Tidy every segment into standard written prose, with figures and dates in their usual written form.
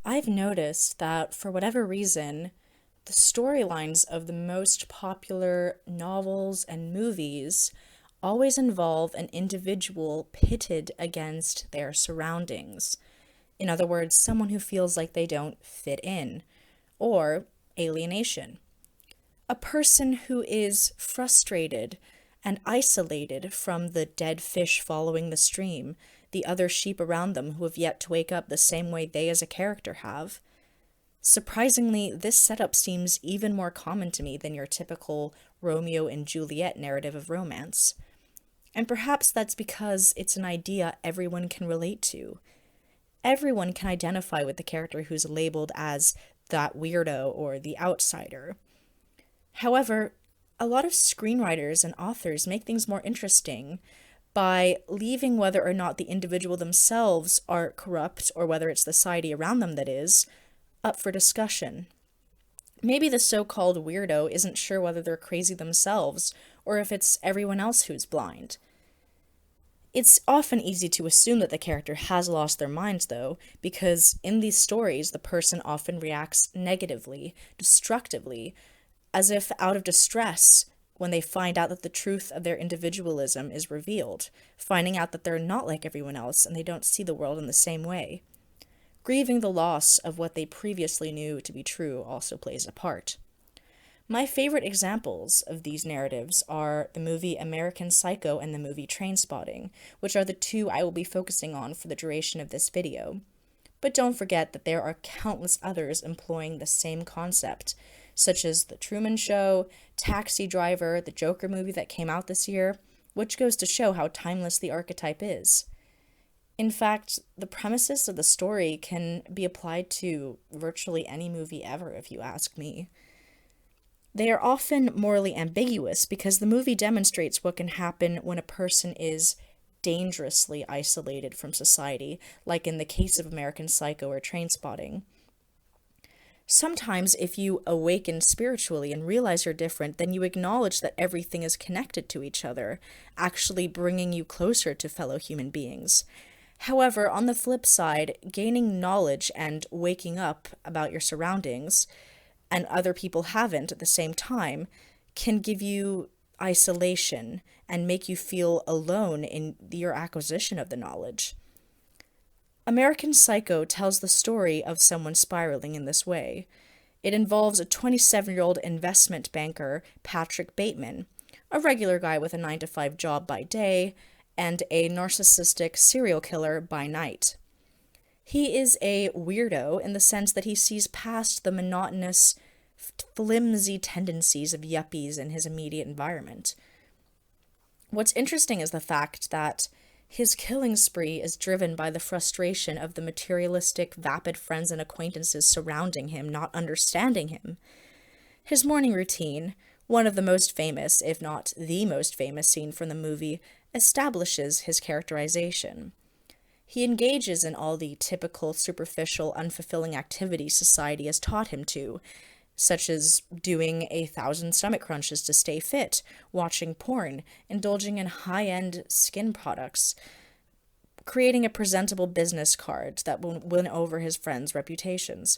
I've noticed that for whatever reason, the storylines of the most popular novels and movies always involve an individual pitted against their surroundings. In other words, someone who feels like they don't fit in, or alienation. A person who is frustrated and isolated from the dead fish following the stream, the other sheep around them who have yet to wake up the same way they as a character have. Surprisingly, this setup seems even more common to me than your typical Romeo and Juliet narrative of romance. And perhaps that's because it's an idea everyone can relate to. Everyone can identify with the character who's labeled as that weirdo or the outsider. However, a lot of screenwriters and authors make things more interesting by leaving whether or not the individual themselves are corrupt or whether it's the society around them that is, up for discussion. Maybe the so called weirdo isn't sure whether they're crazy themselves or if it's everyone else who's blind. It's often easy to assume that the character has lost their minds, though, because in these stories, the person often reacts negatively, destructively, as if out of distress when they find out that the truth of their individualism is revealed, finding out that they're not like everyone else and they don't see the world in the same way. Grieving the loss of what they previously knew to be true also plays a part. My favorite examples of these narratives are the movie American Psycho and the movie Trainspotting, which are the two I will be focusing on for the duration of this video. But don't forget that there are countless others employing the same concept, such as The Truman Show, Taxi Driver, the Joker movie that came out this year, which goes to show how timeless the archetype is. In fact, the premises of the story can be applied to virtually any movie ever, if you ask me. They are often morally ambiguous because the movie demonstrates what can happen when a person is dangerously isolated from society, like in the case of American Psycho or Trainspotting. Sometimes, if you awaken spiritually and realize you're different, then you acknowledge that everything is connected to each other, actually bringing you closer to fellow human beings. However, on the flip side, gaining knowledge and waking up about your surroundings, and other people haven't at the same time, can give you isolation and make you feel alone in your acquisition of the knowledge. American Psycho tells the story of someone spiraling in this way. It involves a 27-year-old investment banker, Patrick Bateman, a regular guy with a 9-to-5 job by day, and a narcissistic serial killer by night. He is a weirdo in the sense that he sees past the monotonous, flimsy tendencies of yuppies in his immediate environment. What's interesting is the fact that his killing spree is driven by the frustration of the materialistic, vapid friends and acquaintances surrounding him, not understanding him. His morning routine, one of the most famous, if not the most famous scene from the movie, establishes his characterization. He engages in all the typical, superficial, unfulfilling activities society has taught him to, such as doing 1,000 stomach crunches to stay fit, watching porn, indulging in high-end skin products, creating a presentable business card that will win over his friends' reputations.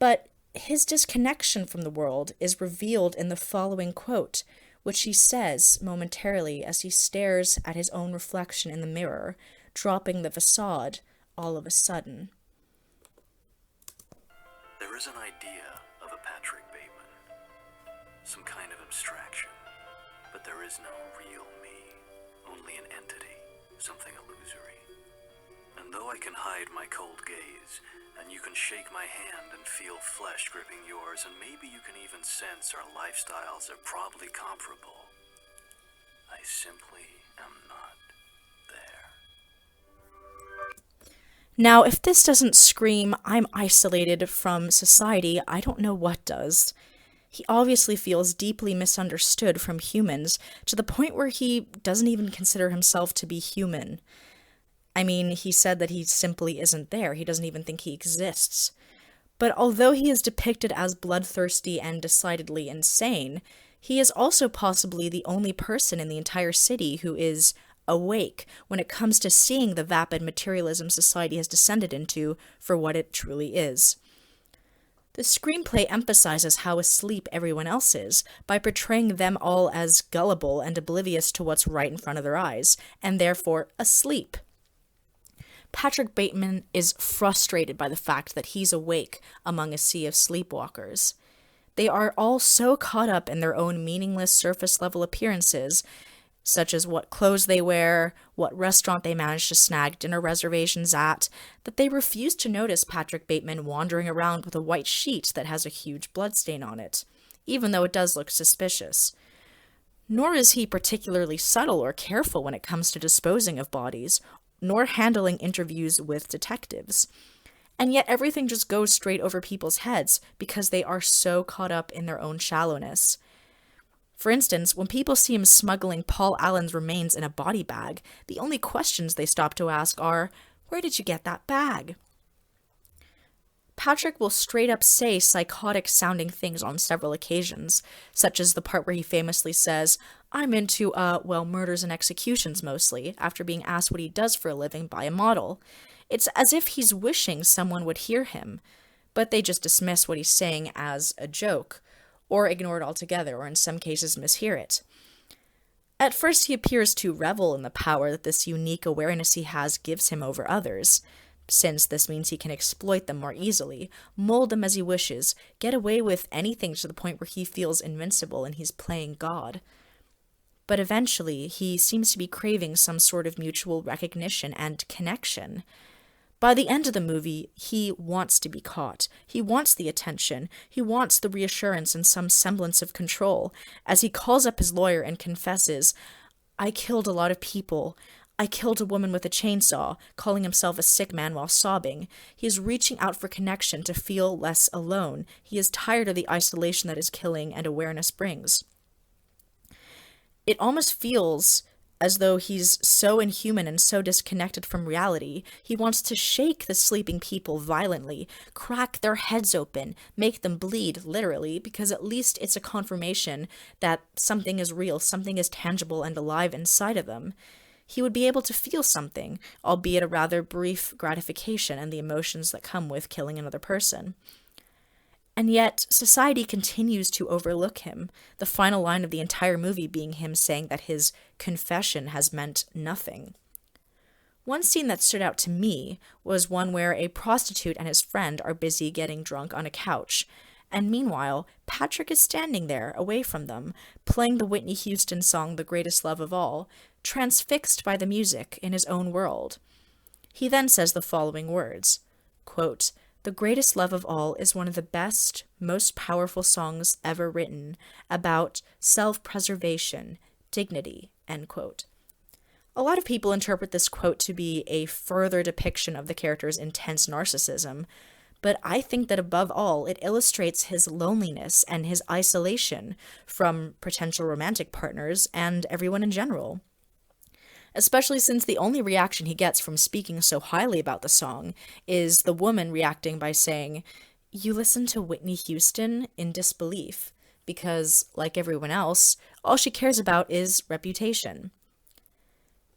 But his disconnection from the world is revealed in the following quote, which he says momentarily as he stares at his own reflection in the mirror, dropping the facade all of a sudden. There is an idea of a Patrick Bateman, some kind of abstraction, but there is no real me, only an entity, something illusory. And though I can hide my cold gaze, and you can shake my hand and feel flesh gripping yours, and maybe you can even sense our lifestyles are probably comparable, I simply am not there. Now, if this doesn't scream, I'm isolated from society, I don't know what does. He obviously feels deeply misunderstood from humans, to the point where he doesn't even consider himself to be human. I mean, he said that he simply isn't there, he doesn't even think he exists. But although he is depicted as bloodthirsty and decidedly insane, he is also possibly the only person in the entire city who is awake when it comes to seeing the vapid materialism society has descended into for what it truly is. The screenplay emphasizes how asleep everyone else is by portraying them all as gullible and oblivious to what's right in front of their eyes, and therefore asleep. Patrick Bateman is frustrated by the fact that he's awake among a sea of sleepwalkers. They are all so caught up in their own meaningless surface-level appearances, such as what clothes they wear, what restaurant they manage to snag dinner reservations at, that they refuse to notice Patrick Bateman wandering around with a white sheet that has a huge bloodstain on it, even though it does look suspicious. Nor is he particularly subtle or careful when it comes to disposing of bodies, nor handling interviews with detectives. And yet everything just goes straight over people's heads because they are so caught up in their own shallowness. For instance, when people see him smuggling Paul Allen's remains in a body bag, the only questions they stop to ask are, "Where did you get that bag?" Patrick will straight up say psychotic sounding things on several occasions, such as the part where he famously says, "I'm into, murders and executions mostly," after being asked what he does for a living by a model. It's as if he's wishing someone would hear him, but they just dismiss what he's saying as a joke, or ignore it altogether, or in some cases mishear it. At first he appears to revel in the power that this unique awareness he has gives him over others, since this means he can exploit them more easily, mold them as he wishes, get away with anything to the point where he feels invincible and he's playing God. But eventually he seems to be craving some sort of mutual recognition and connection. By the end of the movie, he wants to be caught. He wants the attention. He wants the reassurance and some semblance of control, as he calls up his lawyer and confesses, "I killed a lot of people. I killed a woman with a chainsaw," calling himself a sick man while sobbing. He is reaching out for connection to feel less alone. He is tired of the isolation that his killing and awareness brings. It almost feels as though he's so inhuman and so disconnected from reality, he wants to shake the sleeping people violently, crack their heads open, make them bleed, literally, because at least it's a confirmation that something is real, something is tangible and alive inside of them. He would be able to feel something, albeit a rather brief gratification and the emotions that come with killing another person. And yet, society continues to overlook him, the final line of the entire movie being him saying that his confession has meant nothing. One scene that stood out to me was one where a prostitute and his friend are busy getting drunk on a couch, and meanwhile, Patrick is standing there, away from them, playing the Whitney Houston song "The Greatest Love of All," transfixed by the music in his own world. He then says the following words, quote, "The Greatest Love of All is one of the best, most powerful songs ever written about self-preservation, dignity," end quote. A lot of people interpret this quote to be a further depiction of the character's intense narcissism, but I think that above all, it illustrates his loneliness and his isolation from potential romantic partners and everyone in general. Especially since the only reaction he gets from speaking so highly about the song is the woman reacting by saying, "You listen to Whitney Houston?" in disbelief, because, like everyone else, all she cares about is reputation.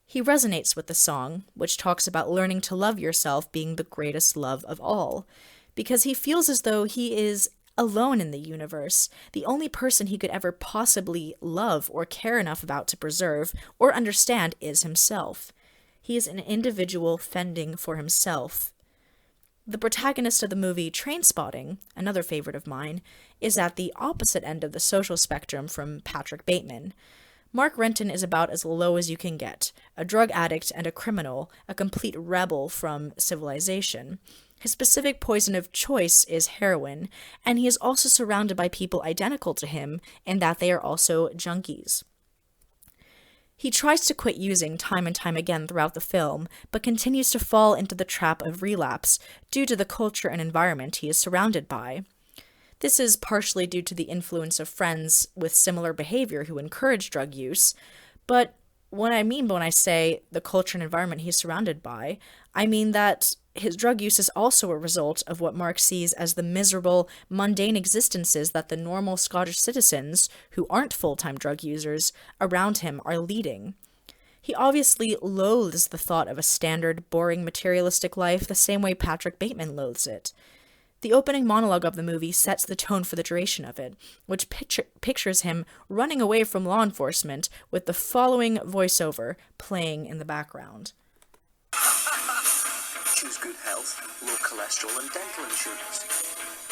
He resonates with the song, which talks about learning to love yourself being the greatest love of all, because he feels as though he is alone in the universe, the only person he could ever possibly love or care enough about to preserve or understand is himself. He is an individual fending for himself. The protagonist of the movie Trainspotting, another favorite of mine, is at the opposite end of the social spectrum from Patrick Bateman. Mark Renton is about as low as you can get, a drug addict and a criminal, a complete rebel from civilization. His specific poison of choice is heroin, and he is also surrounded by people identical to him in that they are also junkies. He tries to quit using time and time again throughout the film, but continues to fall into the trap of relapse due to the culture and environment he is surrounded by. This is partially due to the influence of friends with similar behavior who encourage drug use, but what I mean when I say the culture and environment he's surrounded by, I mean that his drug use is also a result of what Mark sees as the miserable, mundane existences that the normal Scottish citizens, who aren't full-time drug users, around him are leading. He obviously loathes the thought of a standard, boring, materialistic life the same way Patrick Bateman loathes it. The opening monologue of the movie sets the tone for the duration of it, which pictures him running away from law enforcement with the following voiceover playing in the background. Choose good health, low cholesterol and dental insurance.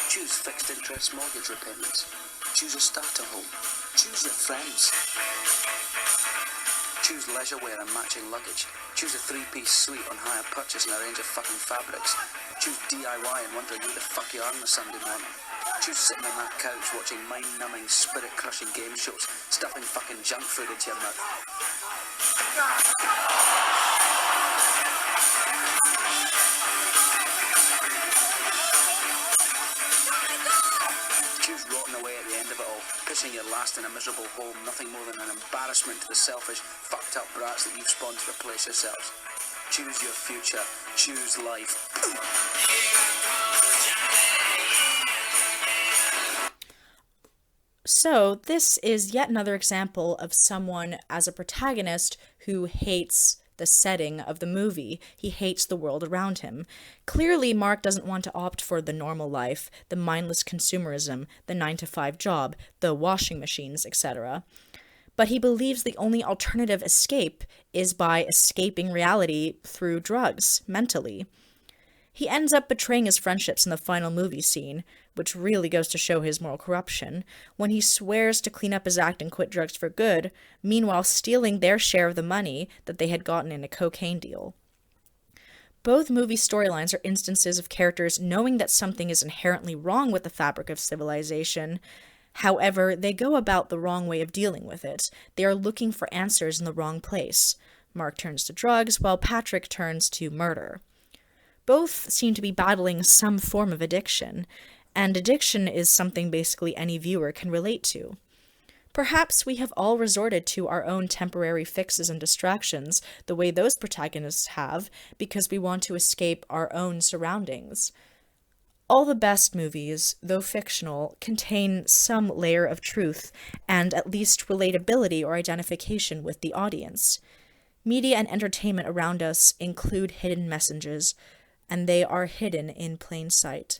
Choose fixed interest mortgage repayments. Choose a starter home. Choose your friends. Choose leisure wear and matching luggage. Choose a three-piece suite on hire purchase and a range of fucking fabrics. Choose DIY and wondering who the fuck you are on a Sunday morning. Choose sitting on that couch watching mind-numbing, spirit-crushing game shows, stuffing fucking junk food into your mouth. Choose rotting away at the end of it all, pissing your last in a miserable home, nothing more than an embarrassment to the selfish, fucked up brats that you've spawned to replace yourselves. Choose your future. Choose life. So, this is yet another example of someone as a protagonist who hates the setting of the movie. He hates the world around him. Clearly, Mark doesn't want to opt for the normal life, the mindless consumerism, the 9-to-5 job, the washing machines, etc. But he believes the only alternative escape is by escaping reality through drugs, mentally. He ends up betraying his friendships in the final movie scene, which really goes to show his moral corruption, when he swears to clean up his act and quit drugs for good, meanwhile stealing their share of the money that they had gotten in a cocaine deal. Both movie storylines are instances of characters knowing that something is inherently wrong with the fabric of civilization. However, they go about the wrong way of dealing with it. They are looking for answers in the wrong place. Mark turns to drugs, while Patrick turns to murder. Both seem to be battling some form of addiction, and addiction is something basically any viewer can relate to. Perhaps we have all resorted to our own temporary fixes and distractions the way those protagonists have, because we want to escape our own surroundings. All the best movies, though fictional, contain some layer of truth and at least relatability or identification with the audience. Media and entertainment around us include hidden messages, and they are hidden in plain sight.